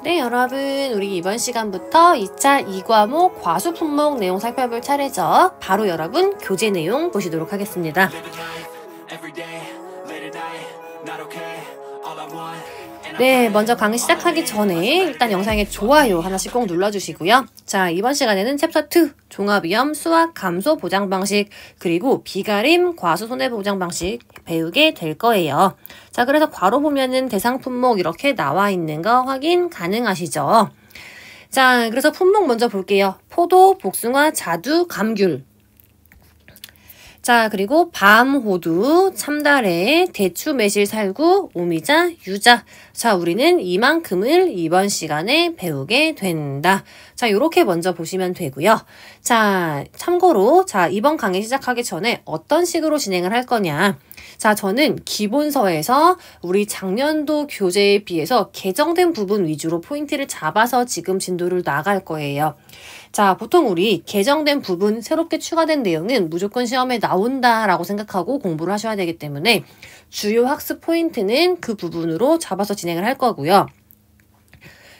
네, 여러분, 우리 이번 시간부터 2차 2과목 과수 품목 내용 살펴볼 차례죠. 바로 여러분 교재 내용 보시도록 하겠습니다. 네, 먼저 강의 시작하기 전에 일단 영상에 좋아요 하나씩 꼭 눌러주시고요. 자, 이번 시간에는 챕터 2 종합위험 수학 감소 보장 방식 그리고 비가림 과수 손해 보장 방식 배우게 될 거예요. 자, 그래서 괄호 보면은 대상 품목 이렇게 나와 있는 거 확인 가능하시죠? 자, 그래서 품목 먼저 볼게요. 포도, 복숭아, 자두, 감귤. 자, 그리고 밤, 호두, 참다래, 대추, 매실, 살구, 오미자, 유자. 자, 우리는 이만큼을 이번 시간에 배우게 된다. 자, 요렇게 먼저 보시면 되고요. 자, 참고로 자, 이번 강의 시작하기 전에 어떤 식으로 진행을 할 거냐. 자, 저는 기본서에서 우리 작년도 교재에 비해서 개정된 부분 위주로 포인트를 잡아서 지금 진도를 나갈 거예요. 자, 보통 우리 개정된 부분, 새롭게 추가된 내용은 무조건 시험에 나온다라고 생각하고 공부를 하셔야 되기 때문에 주요 학습 포인트는 그 부분으로 잡아서 진행을 할 거고요.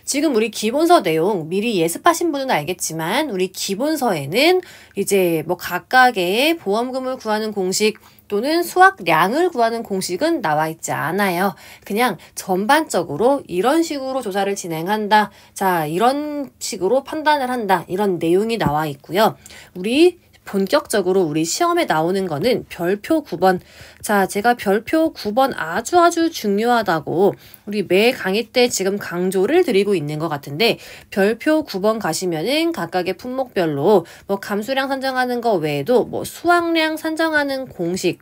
지금 우리 기본서 내용 미리 예습하신 분은 알겠지만 우리 기본서에는 이제 뭐 각각의 보험금을 구하는 공식 또는 수확량을 구하는 공식은 나와 있지 않아요. 그냥 전반적으로 이런 식으로 조사를 진행한다. 자, 이런 식으로 판단을 한다. 이런 내용이 나와 있고요. 우리 본격적으로 우리 시험에 나오는 거는 별표 9번. 자, 제가 별표 9번 아주 중요하다고 우리 매 강의 때 지금 강조를 드리고 있는 것 같은데 별표 9번 가시면은 각각의 품목별로 뭐 감수량 산정하는 거 외에도 뭐 수확량 산정하는 공식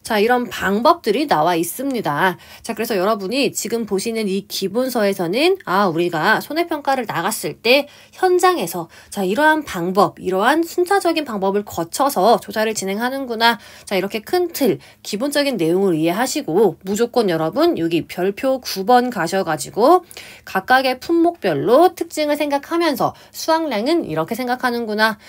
자, 이런 방법들이 나와 있습니다. 자, 그래서 여러분이 지금 보시는 이 기본서에서는 우리가 손해평가를 나갔을 때 현장에서 자, 이러한 방법, 이러한 순차적인 방법을 거쳐서 조사를 진행하는구나. 자, 이렇게 큰 틀, 기본적인 내용을 이해하시고 무조건 여러분 여기 별표 9번 가셔가지고 각각의 품목별로 특징을 생각하면서 수확량은 이렇게 생각하는구나.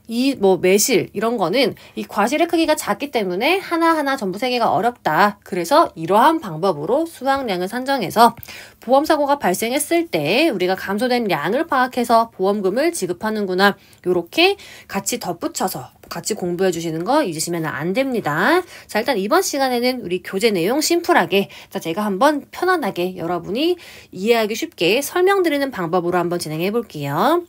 이 뭐 매실 이런 거는 이 과실의 크기가 작기 때문에 하나하나 전부 세개가 어렵다. 그래서 이러한 방법으로 수확량을 산정해서 보험사고가 발생했을 때 우리가 감소된 양을 파악해서 보험금을 지급하는구나. 요렇게 같이 덧붙여서 같이 공부해 주시는 거 잊으시면 안 됩니다. 자, 일단 이번 시간에는 우리 교재 내용 심플하게 자, 제가 한번 편안하게 여러분이 이해하기 쉽게 설명드리는 방법으로 한번 진행해 볼게요.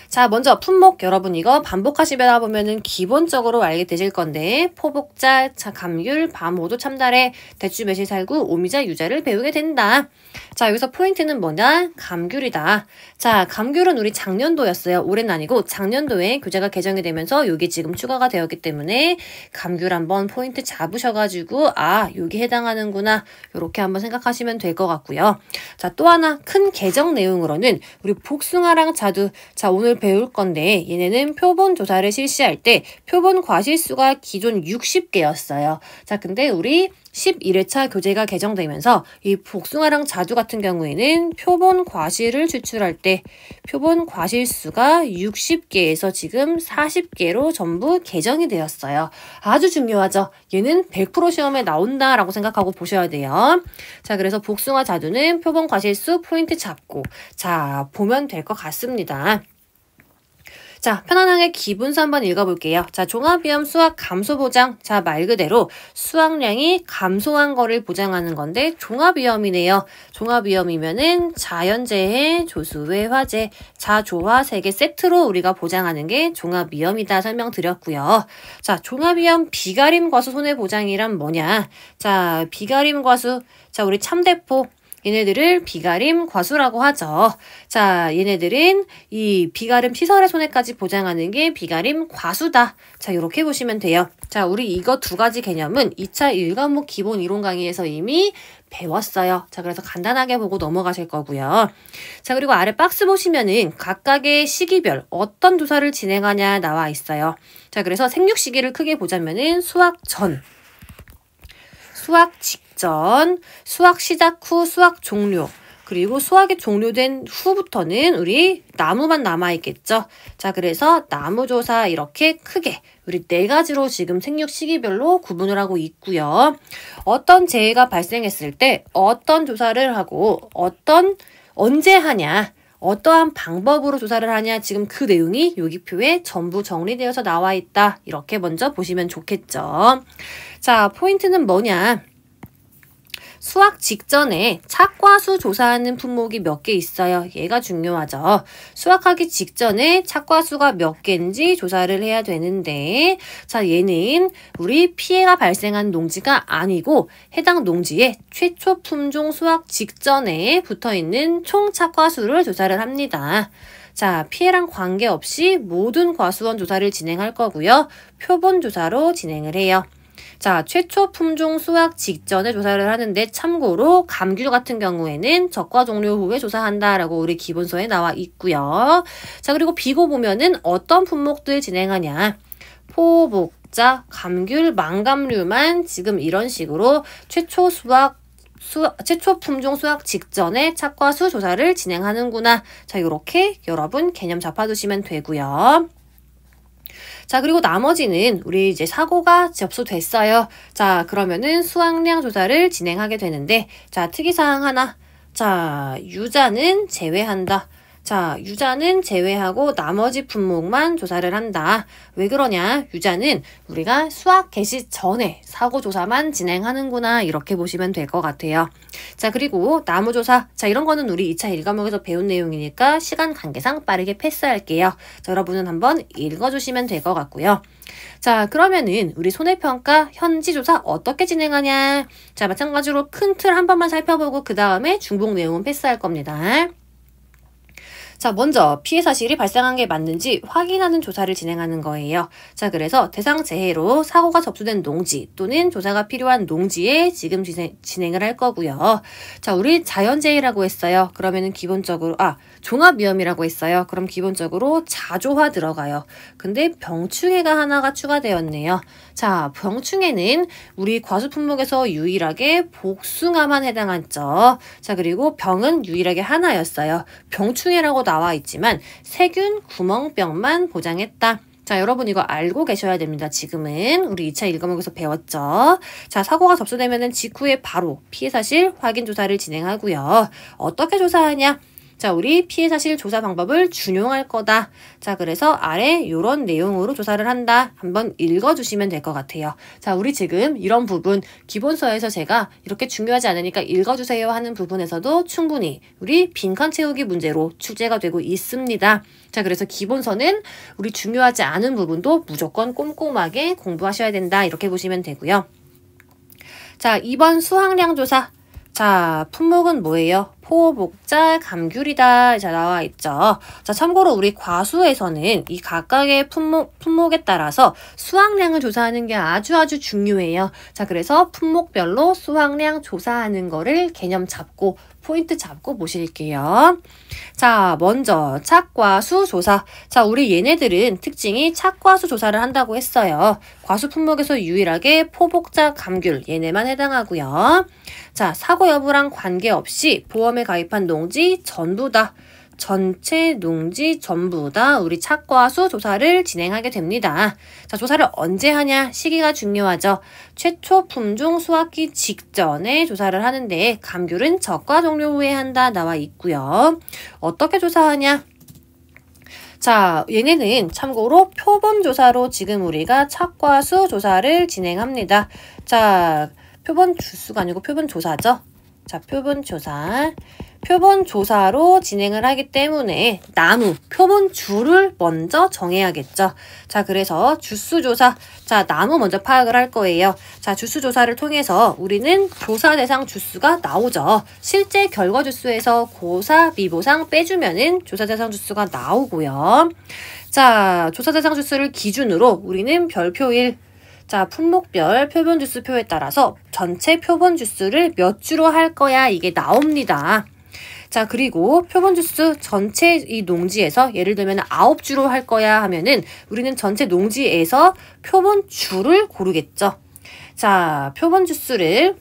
자, 먼저 품목 여러분 이거 반복하시다 보면은 기본적으로 알게 되실 건데 포복자, 자, 감귤, 밤, 호두, 참다래, 대추, 매실, 살구, 오미자, 유자를 배우게 된다. 자, 여기서 포인트는 뭐냐? 감귤이다. 자, 감귤은 우리 작년도였어요. 올해는 아니고 작년도에 교재가 개정이 되면서 여기 지금 추가가 되었기 때문에 감귤 한번 포인트 잡으셔가지고 여기 해당하는구나. 요렇게 한번 생각하시면 될 것 같고요. 자, 또 하나 큰 개정 내용으로는 우리 복숭아랑 자두 자, 오늘 배울 건데 얘네는 표본 조사를 실시할 때 표본 과실수가 기존 60개였어요. 자, 근데 우리 11회차 교재가 개정되면서 이 복숭아랑 자두 같은 경우에는 표본 과실을 추출할 때 표본 과실수가 60개에서 지금 40개로 전부 개정이 되었어요. 아주 중요하죠. 얘는 100% 시험에 나온다라고 생각하고 보셔야 돼요. 자, 그래서 복숭아 자두는 표본 과실수 포인트 잡고 자, 보면 될 것 같습니다. 자, 편안하게 기본서 한번 읽어볼게요. 자, 종합위험 수확 감소 보장. 자, 말 그대로 수확량이 감소한 거를 보장하는 건데 종합위험이네요. 종합위험이면은 자연재해, 조수외, 화재, 자조화 3개 세트로 우리가 보장하는 게 종합위험이다 설명드렸고요. 자, 종합위험 비가림 과수 손해보장이란 뭐냐? 자, 비가림 과수. 자, 우리 참대포. 얘네들을 비가림 과수라고 하죠. 자, 얘네들은 이 비가림 시설의 손해까지 보장하는 게 비가림 과수다. 자, 요렇게 보시면 돼요. 자, 우리 이거 두 가지 개념은 2차 1과목 기본 이론 강의에서 이미 배웠어요. 자, 그래서 간단하게 보고 넘어가실 거고요. 자, 그리고 아래 박스 보시면은 각각의 시기별 어떤 조사를 진행하냐 나와 있어요. 자, 그래서 생육 시기를 크게 보자면은 수학 전, 수학 직전, 수학 시작 후, 수학 종료. 그리고 수확이 종료된 후부터는 우리 나무만 남아있겠죠. 자, 그래서 나무조사 이렇게 크게 우리 4가지로 지금 생육 시기별로 구분을 하고 있고요. 어떤 재해가 발생했을 때 어떤 조사를 하고 언제 하냐, 어떠한 방법으로 조사를 하냐, 지금 그 내용이 여기표에 전부 정리되어서 나와 있다. 이렇게 먼저 보시면 좋겠죠. 자, 포인트는 뭐냐? 수확 직전에 착과수 조사하는 품목이 몇 개 있어요. 얘가 중요하죠. 수확하기 직전에 착과수가 몇 개인지 조사를 해야 되는데, 자, 얘는 우리 피해가 발생한 농지가 아니고 해당 농지에 최초 품종 수확 직전에 붙어있는 총 착과수를 조사를 합니다. 자, 피해랑 관계없이 모든 과수원 조사를 진행할 거고요. 표본 조사로 진행을 해요. 자, 최초 품종 수확 직전에 조사를 하는데 참고로 감귤 같은 경우에는 적과 종료 후에 조사한다라고 우리 기본서에 나와 있고요. 자, 그리고 비고 보면은 어떤 품목들 진행하냐. 포복자, 감귤, 망감류만 지금 이런 식으로 최초 품종 수확 직전에 착과수 조사를 진행하는구나. 자, 이렇게 여러분 개념 잡아두시면 되고요. 자, 그리고 나머지는 우리 이제 사고가 접수됐어요. 자, 그러면은 수확량 조사를 진행하게 되는데, 자, 특이사항 하나. 자, 유자는 제외한다. 자, 유자는 제외하고 나머지 품목만 조사를 한다. 왜 그러냐? 유자는 우리가 수확 개시 전에 사고 조사만 진행하는구나. 이렇게 보시면 될 것 같아요. 자, 그리고 나무조사. 자, 이런 거는 우리 2차 1과목에서 배운 내용이니까 시간 관계상 빠르게 패스할게요. 자, 여러분은 한번 읽어주시면 될 것 같고요. 자, 그러면은 우리 손해평가 현지조사 어떻게 진행하냐? 자, 마찬가지로 큰 틀 한 번만 살펴보고 그 다음에 중복 내용은 패스할 겁니다. 자, 먼저 피해 사실이 발생한 게 맞는지 확인하는 조사를 진행하는 거예요. 자, 그래서 대상 재해로 사고가 접수된 농지 또는 조사가 필요한 농지에 지금 진행을 할 거고요. 자, 우리 자연재해라고 했어요. 그러면은 기본적으로 종합위험이라고 했어요. 그럼 기본적으로 자조화 들어가요. 근데 병충해가 하나가 추가되었네요. 자, 병충해는 우리 과수 품목에서 유일하게 복숭아만 해당하죠. 자, 그리고 병은 유일하게 하나였어요. 병충해라고 나와 있지만 세균 구멍병만 보장했다. 자, 여러분 이거 알고 계셔야 됩니다. 지금은 우리 2차 1과목에서 배웠죠. 자, 사고가 접수되면은 직후에 바로 피해 사실 확인 조사를 진행하고요. 어떻게 조사하냐? 자, 우리 피해 사실 조사 방법을 준용할 거다. 자, 그래서 아래 이런 내용으로 조사를 한다. 한번 읽어주시면 될 것 같아요. 자, 우리 지금 이런 부분 기본서에서 제가 이렇게 중요하지 않으니까 읽어주세요 하는 부분에서도 충분히 우리 빈칸 채우기 문제로 출제가 되고 있습니다. 자, 그래서 기본서는 우리 중요하지 않은 부분도 무조건 꼼꼼하게 공부하셔야 된다. 이렇게 보시면 되고요. 자, 2번 수확량 조사. 자, 품목은 뭐예요? 포복자, 감귤이다. 자, 나와 있죠. 자, 참고로 우리 과수에서는 이 각각의 품목에 따라서 수확량을 조사하는 게 아주 중요해요. 자, 그래서 품목별로 수확량 조사하는 거를 개념 잡고 포인트 잡고 보실게요. 자, 먼저 착과수 조사. 자, 우리 얘네들은 특징이 착과수 조사를 한다고 했어요. 과수 품목에서 유일하게 포복자, 감귤 얘네만 해당하고요. 자, 사고 여부랑 관계없이 보험에 가입한 농지 전부 다 전체 농지 전부 다 우리 착과수 조사를 진행하게 됩니다. 자, 조사를 언제 하냐? 시기가 중요하죠. 최초 품종 수확기 직전에 조사를 하는데 감귤은 적과 종료 후에 한다 나와 있고요. 어떻게 조사하냐? 자, 얘네는 참고로 표본 조사로 지금 우리가 착과수 조사를 진행합니다. 자, 표본 주수가 아니고 표본 조사죠. 자, 표본 조사. 표본 조사로 진행을 하기 때문에 표본 주를 먼저 정해야겠죠. 자, 그래서 주수 조사. 자, 나무 먼저 파악을 할 거예요. 자, 주수 조사를 통해서 우리는 조사 대상 주수가 나오죠. 실제 결과 주수에서 고사, 미보상 빼주면은 조사 대상 주수가 나오고요. 자, 조사 대상 주수를 기준으로 우리는 별표 1, 자, 품목별 표본 주수표에 따라서 전체 표본 주수를 몇 주로 할 거야 이게 나옵니다. 자, 그리고 표본 주수 전체 이 농지에서 예를 들면 9주로 할 거야 하면은 우리는 전체 농지에서 표본 주를 고르겠죠. 자, 표본 주수를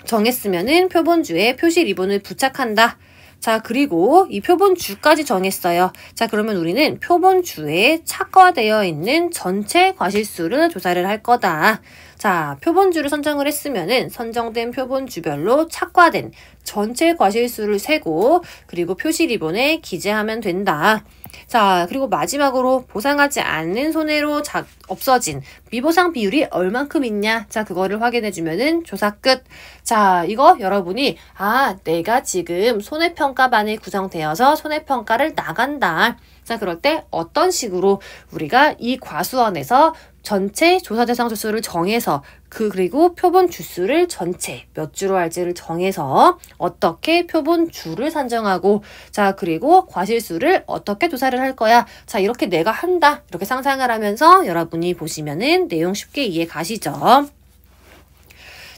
정했으면은 표본주에 표시 리본을 부착한다. 자, 그리고 이 표본주까지 정했어요. 자, 그러면 우리는 표본주에 착화되어 있는 전체 과실수를 조사를 할 거다. 자, 표본주를 선정을 했으면은 선정된 표본주별로 착화된 전체 과실수를 세고 그리고 표시 리본에 기재하면 된다. 자, 그리고 마지막으로 보상하지 않는 손해로 없어진 미보상 비율이 얼만큼 있냐? 자, 그거를 확인해주면은 조사 끝. 자, 이거 여러분이 내가 지금 손해평가반이 구성되어서 손해평가를 나간다. 자, 그럴 때 어떤 식으로 우리가 이 과수원에서 전체 조사 대상 주수를 정해서 그리고 표본 주수를 전체 몇 주로 할지를 정해서 어떻게 표본 주를 산정하고 자, 그리고 과실수를 어떻게 조사를 할 거야. 자, 이렇게 내가 한다. 이렇게 상상을 하면서 여러분이 보시면은 내용 쉽게 이해 가시죠?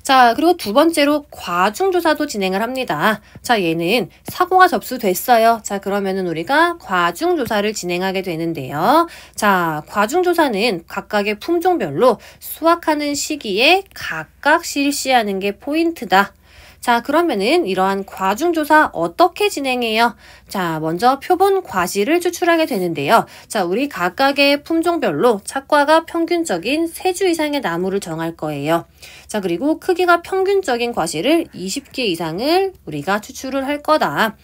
자, 그리고 두 번째로 과중조사도 진행을 합니다. 자, 얘는 사고가 접수됐어요. 자, 그러면은 우리가 과중조사를 진행하게 되는데요. 자, 과중조사는 각각의 품종별로 수확하는 시기에 각각 실시하는 게 포인트다. 자, 그러면은 이러한 과중조사 어떻게 진행해요? 자, 먼저 표본 과실을 추출하게 되는데요. 자, 우리 각각의 품종별로 착과가 평균적인 3주 이상의 나무를 정할 거예요. 자, 그리고 크기가 평균적인 과실을 20개 이상을 우리가 추출을 할 거다.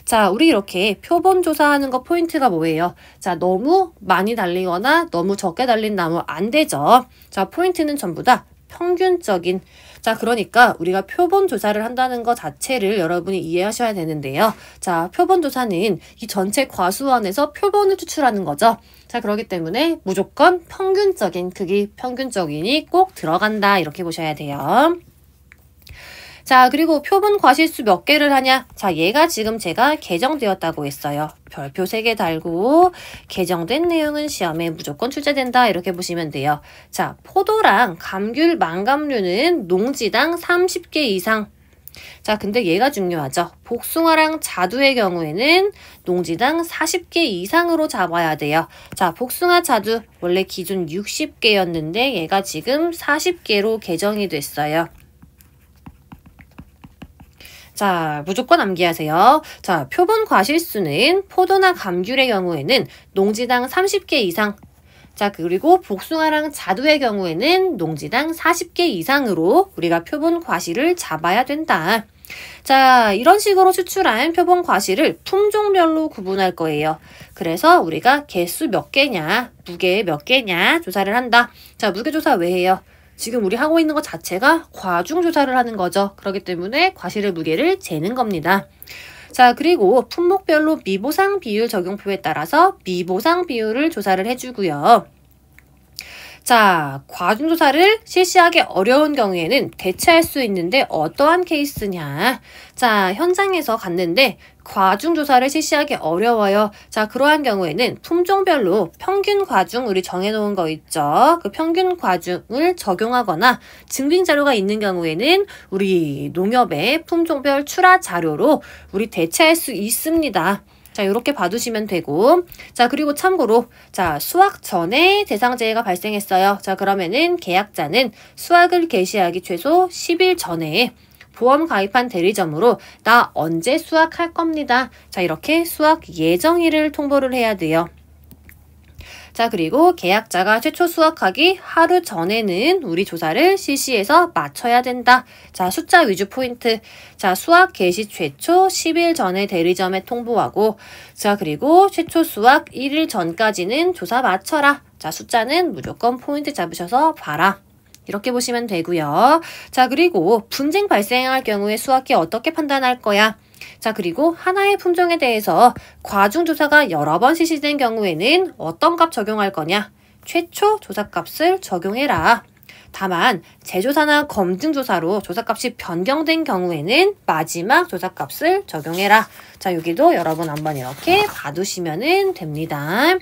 자, 우리 이렇게 표본 조사하는 거 포인트가 뭐예요? 자, 너무 많이 달리거나 너무 적게 달린 나무 안 되죠. 자, 포인트는 전부 다 평균적인. 자, 그러니까 우리가 표본 조사를 한다는 것 자체를 여러분이 이해하셔야 되는데요. 자, 표본 조사는 이 전체 과수원에서 표본을 추출하는 거죠. 자, 그렇기 때문에 무조건 평균적인 크기, 평균적인이 꼭 들어간다. 이렇게 보셔야 돼요. 자, 그리고 표본 과실수 몇 개를 하냐? 자, 얘가 지금 제가 개정되었다고 했어요. 별표 3개 달고 개정된 내용은 시험에 무조건 출제된다. 이렇게 보시면 돼요. 자, 포도랑 감귤, 망감류는 농지당 30개 이상. 자, 근데 얘가 중요하죠. 복숭아랑 자두의 경우에는 농지당 40개 이상으로 잡아야 돼요. 자, 복숭아, 자두 원래 기준 60개였는데 얘가 지금 40개로 개정이 됐어요. 자, 무조건 암기하세요. 자, 표본 과실수는 포도나 감귤의 경우에는 농지당 30개 이상. 자, 그리고 복숭아랑 자두의 경우에는 농지당 40개 이상으로 우리가 표본 과실을 잡아야 된다. 자, 이런 식으로 추출한 표본 과실을 품종별로 구분할 거예요. 그래서 우리가 개수 몇 개냐, 무게 몇 개냐 조사를 한다. 자, 무게 조사 왜 해요? 지금 우리 하고 있는 것 자체가 과중조사를 하는 거죠. 그렇기 때문에 과실의 무게를 재는 겁니다. 자, 그리고 품목별로 미보상 비율 적용표에 따라서 미보상 비율을 조사를 해주고요. 자, 과중조사를 실시하기 어려운 경우에는 대체할 수 있는데 어떠한 케이스냐. 자, 현장에서 갔는데 과중조사를 실시하기 어려워요. 자, 그러한 경우에는 품종별로 평균 과중 우리 정해놓은 거 있죠. 그 평균 과중을 적용하거나 증빙자료가 있는 경우에는 우리 농협의 품종별 출하 자료로 우리 대체할 수 있습니다. 자, 이렇게 봐두시면 되고. 자, 그리고 참고로, 자, 수확 전에 대상재해가 발생했어요. 자, 그러면은 계약자는 수확을 개시하기 최소 10일 전에 보험 가입한 대리점으로 나 언제 수확할 겁니다. 자, 이렇게 수확 예정일을 통보를 해야 돼요. 자, 그리고 계약자가 최초 수확하기 하루 전에는 우리 조사를 실시해서 마쳐야 된다. 자, 숫자 위주 포인트. 자, 수확 개시 최초 10일 전에 대리점에 통보하고, 자, 그리고 최초 수확 1일 전까지는 조사 마쳐라. 자, 숫자는 무조건 포인트 잡으셔서 봐라. 이렇게 보시면 되고요. 자, 그리고 분쟁 발생할 경우에 수확기 어떻게 판단할 거야? 자, 그리고 하나의 품종에 대해서 과중조사가 여러 번 실시된 경우에는 어떤 값 적용할 거냐? 최초 조사값을 적용해라. 다만 재조사나 검증조사로 조사값이 변경된 경우에는 마지막 조사값을 적용해라. 자, 여기도 여러분 한번 이렇게 봐두시면 됩니다.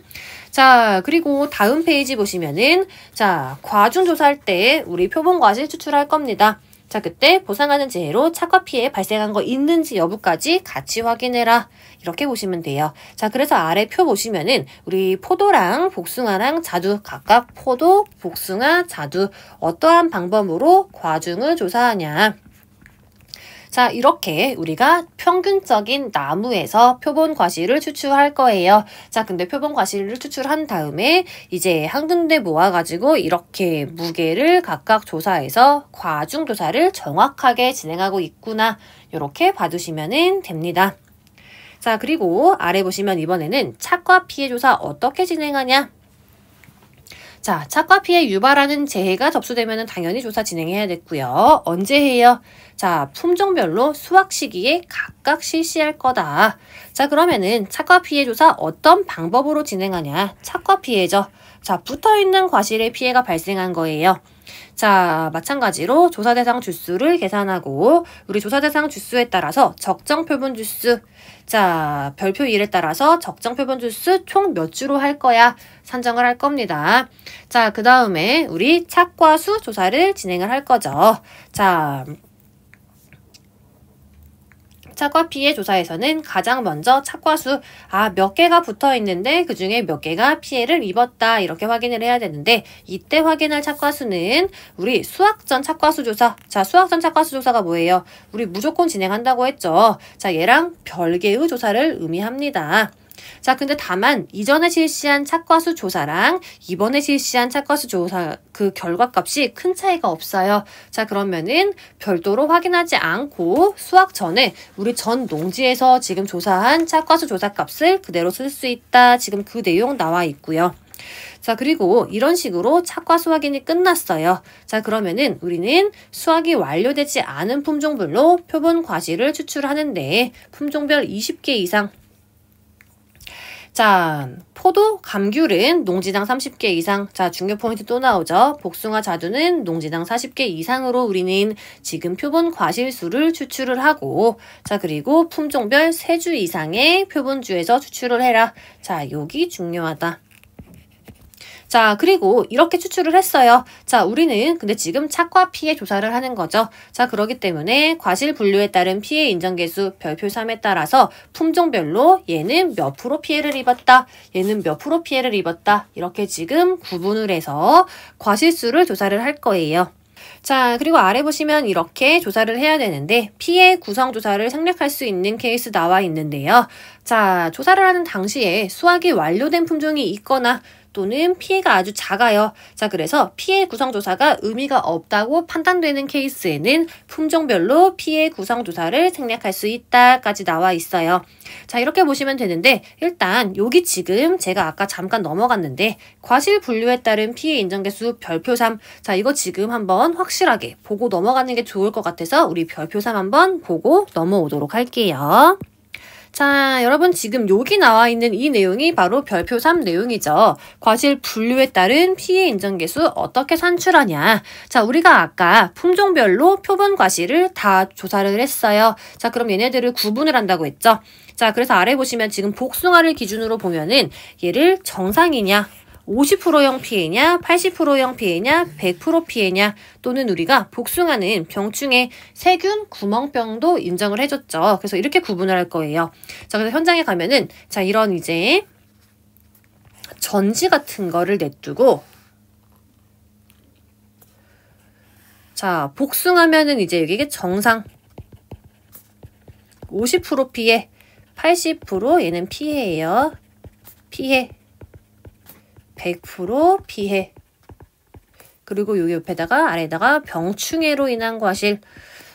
자, 그리고 다음 페이지 보시면은 자, 과중조사할 때 우리 표본과실 추출할 겁니다. 자, 그때 보상하는 재해로 착과 피해 발생한 거 있는지 여부까지 같이 확인해라. 이렇게 보시면 돼요. 자, 그래서 아래 표 보시면은 우리 포도랑 복숭아랑 자두 각각 포도, 복숭아, 자두 어떠한 방법으로 과중을 조사하냐. 자, 이렇게 우리가 평균적인 나무에서 표본 과실을 추출할 거예요. 자, 근데 표본 과실을 추출한 다음에 이제 한 군데 모아가지고 이렇게 무게를 각각 조사해서 과중 조사를 정확하게 진행하고 있구나. 이렇게 봐두시면 됩니다. 자, 그리고 아래 보시면 이번에는 착과 피해 조사 어떻게 진행하냐? 자, 착과 피해 유발하는 재해가 접수되면 당연히 조사 진행해야겠고요. 언제 해요? 자, 품종별로 수확 시기에 각각 실시할 거다. 자, 그러면은 착과 피해 조사 어떤 방법으로 진행하냐? 착과 피해죠. 자, 붙어있는 과실에 피해가 발생한 거예요. 자, 마찬가지로 조사 대상 주수를 계산하고 우리 조사 대상 주수에 따라서 적정 표본 주수, 자, 별표 1에 따라서 적정 표본 주수 총 몇 주로 할 거야 산정을 할 겁니다. 자, 그 다음에 우리 착과수 조사를 진행을 할 거죠. 자, 착과 피해 조사에서는 가장 먼저 착과수, 몇 개가 붙어 있는데 그 중에 몇 개가 피해를 입었다 이렇게 확인을 해야 되는데 이때 확인할 착과수는 우리 수확 전 착과수 조사. 자, 수확 전 착과수 조사가 뭐예요? 우리 무조건 진행한다고 했죠. 자, 얘랑 별개의 조사를 의미합니다. 자, 근데 다만 이전에 실시한 착과수 조사랑 이번에 실시한 착과수 조사 그 결과값이 큰 차이가 없어요. 자, 그러면은 별도로 확인하지 않고 수확 전에 우리 전 농지에서 지금 조사한 착과수 조사값을 그대로 쓸 수 있다. 지금 그 내용 나와 있고요. 자, 그리고 이런 식으로 착과수 확인이 끝났어요. 자, 그러면은 우리는 수확이 완료되지 않은 품종별로 표본 과실을 추출하는데 품종별 20개 이상. 자, 포도, 감귤은 농지당 30개 이상. 자, 중요 포인트 또 나오죠. 복숭아, 자두는 농지당 40개 이상으로 우리는 지금 표본 과실수를 추출을 하고, 자, 그리고 품종별 3주 이상의 표본주에서 추출을 해라. 자, 여기 중요하다. 자, 그리고 이렇게 추출을 했어요. 자, 우리는 근데 지금 착과 피해 조사를 하는 거죠. 자, 그렇기 때문에 과실 분류에 따른 피해 인정 개수 별표 3에 따라서 품종별로 얘는 몇 프로 피해를 입었다. 얘는 몇 프로 피해를 입었다. 이렇게 지금 구분을 해서 과실수를 조사를 할 거예요. 자, 그리고 아래 보시면 이렇게 조사를 해야 되는데 피해 구성 조사를 생략할 수 있는 케이스 나와 있는데요. 자, 조사를 하는 당시에 수확이 완료된 품종이 있거나 또는 피해가 아주 작아요. 자, 그래서 피해 구성조사가 의미가 없다고 판단되는 케이스에는 품종별로 피해 구성조사를 생략할 수 있다까지 나와 있어요. 자, 이렇게 보시면 되는데 일단 여기 지금 제가 아까 잠깐 넘어갔는데 과실 분류에 따른 피해 인정개수 별표 3. 자, 이거 지금 한번 확실하게 보고 넘어가는 게 좋을 것 같아서 우리 별표 3 한번 보고 넘어오도록 할게요. 자, 여러분 지금 여기 나와 있는 이 내용이 바로 별표 3 내용이죠. 과실 분류에 따른 피해 인정개수 어떻게 산출하냐. 자, 우리가 아까 품종별로 표본 과실을 다 조사를 했어요. 자, 그럼 얘네들을 구분을 한다고 했죠. 자, 그래서 아래 보시면 지금 복숭아를 기준으로 보면은 얘를 정상이냐, 50%형 피해냐, 80%형 피해냐, 100% 피해냐, 또는 우리가 복숭아는 병충해 세균 구멍병도 인정을 해줬죠. 그래서 이렇게 구분을 할 거예요. 자, 그래서 현장에 가면은 자, 이런 이제 전지 같은 거를 냅두고 자, 복숭아면은 이제 여기 정상 50% 피해, 80% 얘는 피해예요. 피해 100% 피해. 그리고 여기 옆에다가 아래다가 병충해로 인한 과실.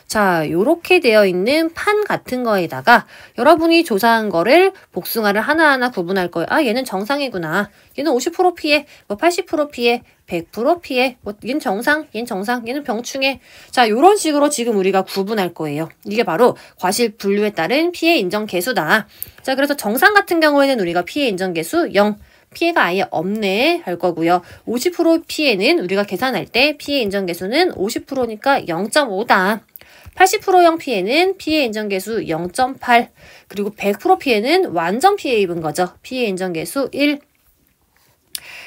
자, 요렇게 되어 있는 판 같은 거에다가 여러분이 조사한 거를 복숭아를 하나하나 구분할 거예요. 얘는 정상이구나. 얘는 50% 피해, 뭐 80% 피해, 100% 피해, 뭐 얘는 정상, 얘는 정상, 얘는 병충해. 자, 요런 식으로 지금 우리가 구분할 거예요. 이게 바로 과실 분류에 따른 피해 인정 개수다. 자, 그래서 정상 같은 경우에는 우리가 피해 인정 개수 0. 피해가 아예 없네 할 거고요. 50% 피해는 우리가 계산할 때 피해 인정 개수는 50%니까 0.5다. 80%형 피해는 피해 인정 개수 0.8. 그리고 100% 피해는 완전 피해 입은 거죠. 피해 인정 개수 1.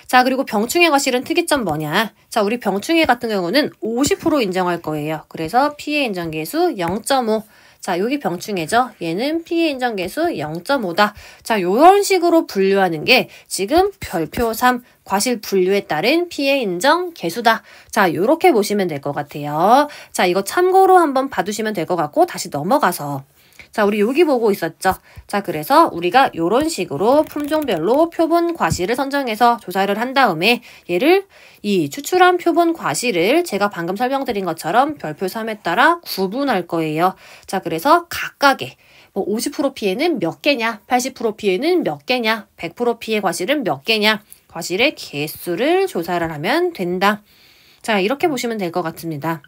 자, 그리고 병충해 과실은 특이점 뭐냐? 자, 우리 병충해 같은 경우는 50% 인정할 거예요. 그래서 피해 인정 개수 0.5. 자, 여기 병충해죠. 얘는 피해 인정 계수 0.5다. 자, 요런 식으로 분류하는 게 지금 별표 3 과실 분류에 따른 피해 인정 개수다. 자, 요렇게 보시면 될 것 같아요. 자, 이거 참고로 한번 봐두시면 될 것 같고 다시 넘어가서 자, 우리 여기 보고 있었죠. 자, 그래서 우리가 요런 식으로 품종별로 표본 과실을 선정해서 조사를 한 다음에 얘를 이 추출한 표본 과실을 제가 방금 설명드린 것처럼 별표 3에 따라 구분할 거예요. 자, 그래서 각각의 뭐 50% 피해는 몇 개냐, 80% 피해는 몇 개냐, 100% 피해 과실은 몇 개냐, 과실의 개수를 조사를 하면 된다. 자, 이렇게 보시면 될 것 같습니다.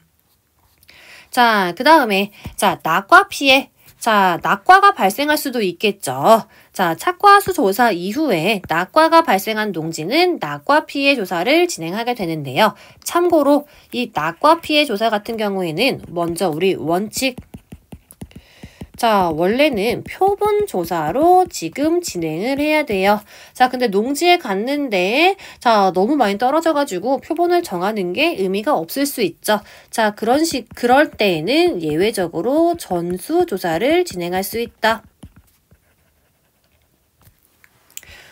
자, 그 다음에 자, 낙과 피해. 자, 낙과가 발생할 수도 있겠죠. 자, 착과수 조사 이후에 낙과가 발생한 농지는 낙과 피해 조사를 진행하게 되는데요. 참고로 이 낙과 피해 조사 같은 경우에는 먼저 우리 원칙 자, 원래는 표본 조사로 지금 진행을 해야 돼요. 자, 근데 농지에 갔는데 자, 너무 많이 떨어져가지고 표본을 정하는 게 의미가 없을 수 있죠. 자, 그럴 때에는 예외적으로 전수 조사를 진행할 수 있다.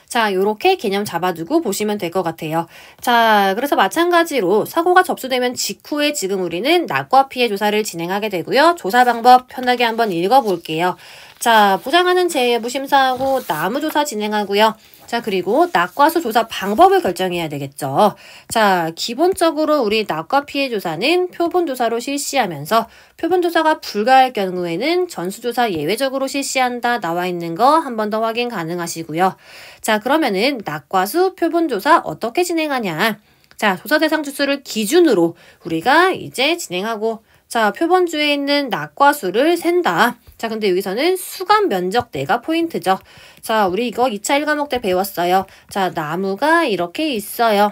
자, 요렇게 개념 잡아두고 보시면 될 것 같아요. 자, 그래서 마찬가지로 사고가 접수되면 직후에 지금 우리는 낙과 피해 조사를 진행하게 되고요. 조사 방법 편하게 한번 읽어볼게요. 자, 보장하는 재해부 심사하고 나무 조사 진행하고요. 자, 그리고 낙과수 조사 방법을 결정해야 되겠죠. 자, 기본적으로 우리 낙과 피해 조사는 표본 조사로 실시하면서 표본 조사가 불가할 경우에는 전수조사 예외적으로 실시한다 나와 있는 거 한 번 더 확인 가능하시고요. 자, 그러면은 낙과수 표본 조사 어떻게 진행하냐? 자, 조사 대상 주수를 기준으로 우리가 이제 진행하고 자, 표본주에 있는 낙과수를 센다. 자, 근데 여기서는 수감 면적 내가 포인트죠. 자, 우리 이거 2차 1과목 때 배웠어요. 자, 나무가 이렇게 있어요.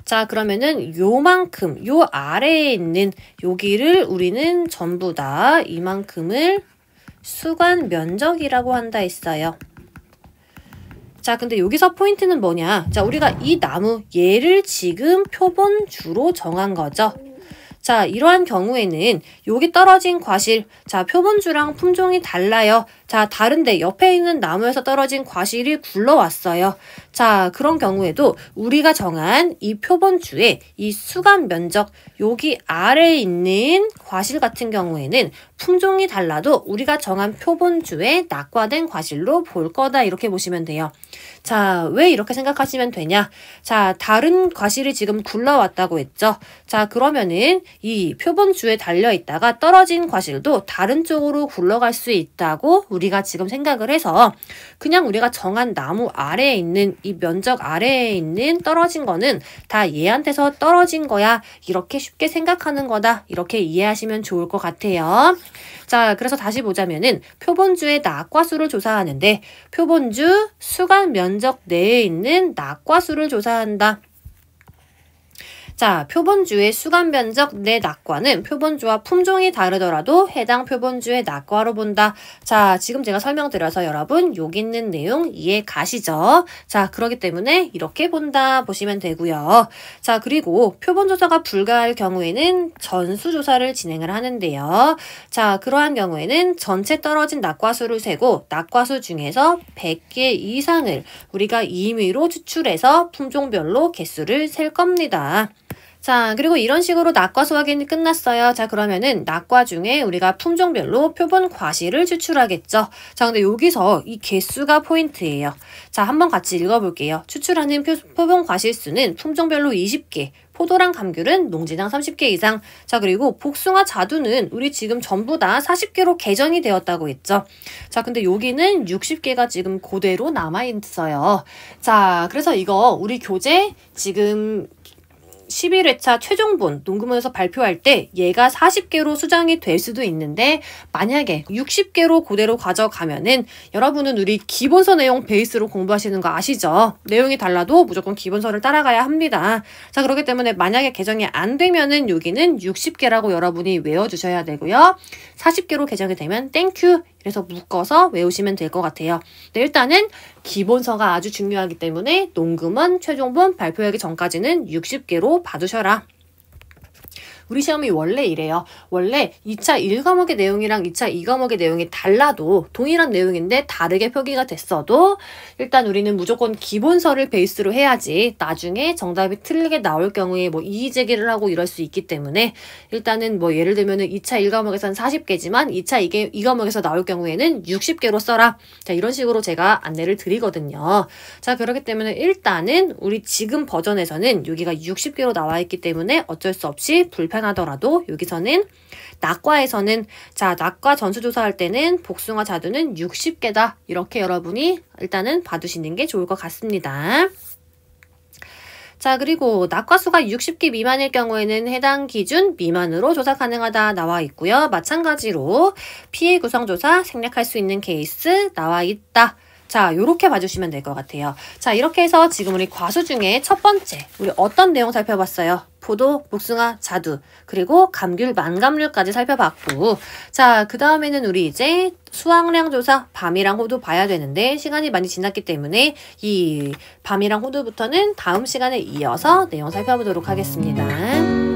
자, 그러면은 요만큼, 요 아래에 있는 여기를 우리는 전부 다 이만큼을 수관 면적이라고 한다 했어요. 자, 근데 여기서 포인트는 뭐냐? 자, 우리가 이 나무, 얘를 지금 표본주로 정한 거죠. 자, 이러한 경우에는 여기 떨어진 과실, 자, 표본주랑 품종이 달라요. 자, 다른데 옆에 있는 나무에서 떨어진 과실이 굴러왔어요. 자, 그런 경우에도 우리가 정한 이 표본주의 이 수감 면적, 여기 아래에 있는 과실 같은 경우에는 품종이 달라도 우리가 정한 표본주에 낙과된 과실로 볼 거다 이렇게 보시면 돼요. 자, 왜 이렇게 생각하시면 되냐? 자, 다른 과실이 지금 굴러왔다고 했죠? 자, 그러면은 이 표본주에 달려있다가 떨어진 과실도 다른 쪽으로 굴러갈 수 있다고 우리가 지금 생각을 해서 그냥 우리가 정한 나무 아래에 있는 이 면적 아래에 있는 떨어진 거는 다 얘한테서 떨어진 거야. 이렇게 쉽게 생각하는 거다. 이렇게 이해하시면 좋을 것 같아요. 자, 그래서 다시 보자면은 표본주의 낙과수를 조사하는데 표본주 수관 면적 내에 있는 낙과수를 조사한다. 자, 표본주의 수감 면적 내 낙과는 표본주와 품종이 다르더라도 해당 표본주의 낙과로 본다. 자, 지금 제가 설명드려서 여러분 여기 있는 내용 이해 가시죠? 자, 그렇기 때문에 이렇게 본다 보시면 되고요. 자, 그리고 표본조사가 불가할 경우에는 전수조사를 진행을 하는데요. 자, 그러한 경우에는 전체 떨어진 낙과수를 세고 낙과수 중에서 100개 이상을 우리가 임의로 추출해서 품종별로 개수를 셀 겁니다. 자, 그리고 이런 식으로 낙과수 확인이 끝났어요. 자, 그러면은 낙과 중에 우리가 품종별로 표본 과실을 추출하겠죠. 자, 근데 여기서 이 개수가 포인트예요. 자, 한번 같이 읽어볼게요. 추출하는 표본 과실 수는 품종별로 20개, 포도랑 감귤은 농지당 30개 이상. 자, 그리고 복숭아 자두는 우리 지금 전부 다 40개로 개정이 되었다고 했죠. 자, 근데 여기는 60개가 지금 그대로 남아있어요. 자, 그래서 이거 우리 교재 지금 11회차 최종본 농구문에서 발표할 때 얘가 40개로 수정이 될 수도 있는데 만약에 60개로 그대로 가져가면은 여러분은 우리 기본서 내용 베이스로 공부하시는 거 아시죠? 내용이 달라도 무조건 기본서를 따라가야 합니다. 자, 그렇기 때문에 만약에 개정이 안 되면은 여기는 60개라고 여러분이 외워주셔야 되고요. 40개로 개정이 되면 땡큐 그래서 묶어서 외우시면 될 것 같아요. 네, 일단은 기본서가 아주 중요하기 때문에 농구문 최종본 발표하기 전까지는 60개로 봐두셔라. 우리 시험이 원래 이래요. 원래 2차 1과목의 내용이랑 2차 2과목의 내용이 달라도 동일한 내용인데 다르게 표기가 됐어도 일단 우리는 무조건 기본서를 베이스로 해야지 나중에 정답이 틀리게 나올 경우에 뭐 이의제기를 하고 이럴 수 있기 때문에 일단은 뭐 예를 들면은 2차 1과목에서는 40개지만 2차 2과목에서 나올 경우에는 60개로 써라. 자, 이런 식으로 제가 안내를 드리거든요. 자, 그렇기 때문에 일단은 우리 지금 버전에서는 여기가 60개로 나와 있기 때문에 어쩔 수 없이 불편하더라도 여기서는 낙과에서는 자, 낙과 전수조사할 때는 복숭아 자두는 60개다. 이렇게 여러분이 일단은 봐두시는 게 좋을 것 같습니다. 자, 그리고 낙과수가 60개 미만일 경우에는 해당 기준 미만으로 조사 가능하다 나와 있고요. 마찬가지로 피해 구성조사 생략할 수 있는 케이스 나와 있다. 자, 요렇게 봐주시면 될 것 같아요. 자, 이렇게 해서 지금 우리 과수 중에 첫 번째, 우리 어떤 내용 살펴봤어요? 포도, 복숭아, 자두, 그리고 감귤, 만감류까지 살펴봤고, 자, 그 다음에는 우리 이제 수확량 조사, 밤이랑 호두 봐야 되는데, 시간이 많이 지났기 때문에 이 밤이랑 호두부터는 다음 시간에 이어서 내용 살펴보도록 하겠습니다.